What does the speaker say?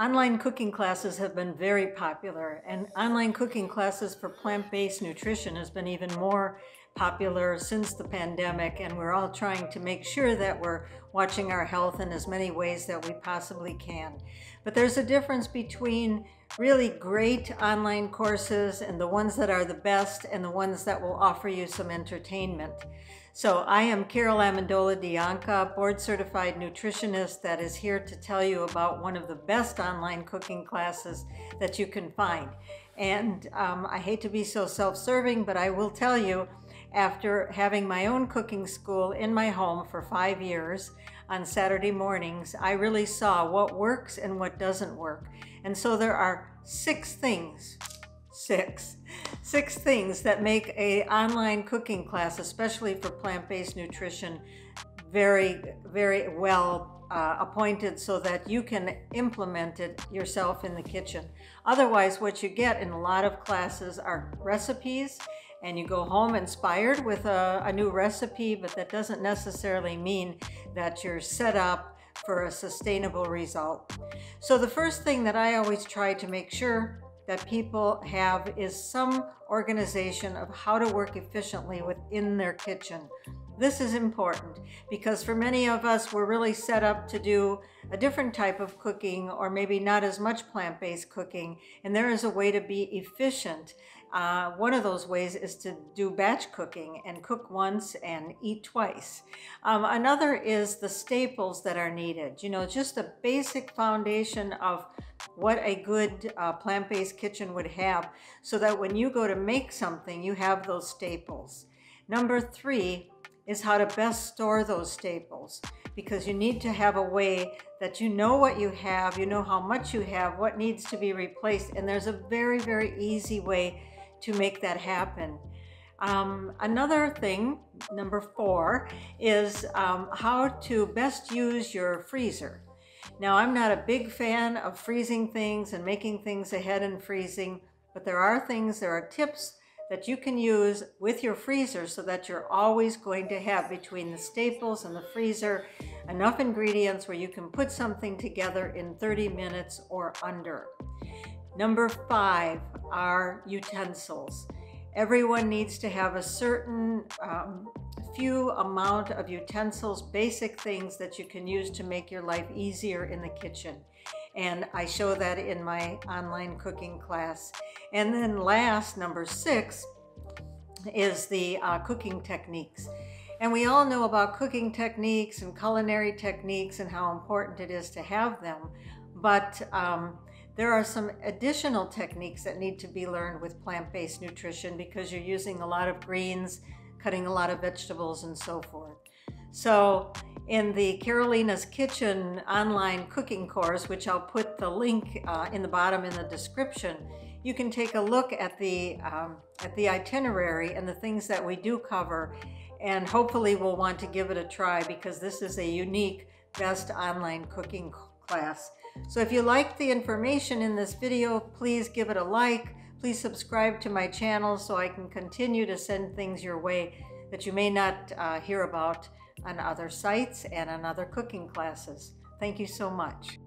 Online cooking classes have been very popular, and online cooking classes for plant-based nutrition has been even more popular since the pandemic, and we're all trying to make sure that we're watching our health in as many ways that we possibly can. But there's a difference between really great online courses and the ones that are the best and the ones that will offer you some entertainment. So I am Carol Amendola Dianca, board certified nutritionist that is here to tell you about one of the best online cooking classes that you can find. And I hate to be so self-serving, but I will tell you, after having my own cooking school in my home for 5 years on Saturday mornings, I really saw what works and what doesn't work. And so there are six things that make an online cooking class, especially for plant-based nutrition, very, very well appointed so that you can implement it yourself in the kitchen. Otherwise, what you get in a lot of classes are recipes, and you go home inspired with a new recipe, but that doesn't necessarily mean that you're set up for a sustainable result. So the first thing that I always try to make sure that people have is some organization of how to work efficiently within their kitchen. This is important because for many of us, we're really set up to do a different type of cooking or maybe not as much plant-based cooking, and there is a way to be efficient. One of those ways is to do batch cooking and cook once and eat twice. Another is the staples that are needed. You know, just a basic foundation of what a good plant-based kitchen would have so that when you go to make something, you have those staples. Number 3 is how to best store those staples, because you need to have a way that you know what you have, you know how much you have, what needs to be replaced, and there's a very, very easy way to make that happen. Another thing, number 4, is how to best use your freezer. Now, I'm not a big fan of freezing things and making things ahead in freezing, but there are tips that you can use with your freezer so that you're always going to have, between the staples and the freezer, enough ingredients where you can put something together in 30 minutes or under. Number 5 are utensils. Everyone needs to have a certain few amount of utensils, basic things that you can use to make your life easier in the kitchen. And I show that in my online cooking class. And then last, number 6, is the cooking techniques. And we all know about cooking techniques and culinary techniques and how important it is to have them. But there are some additional techniques that need to be learned with plant-based nutrition because you're using a lot of greens, cutting a lot of vegetables, and so forth. So in the Carolina's Kitchen online cooking course, which I'll put the link in the bottom in the description, you can take a look at the itinerary and the things that we do cover, and hopefully we'll want to give it a try because this is a unique best online cooking class. So if you like the information in this video, please give it a like. Please subscribe to my channel so I can continue to send things your way that you may not hear about on other sites and on other cooking classes. Thank you so much.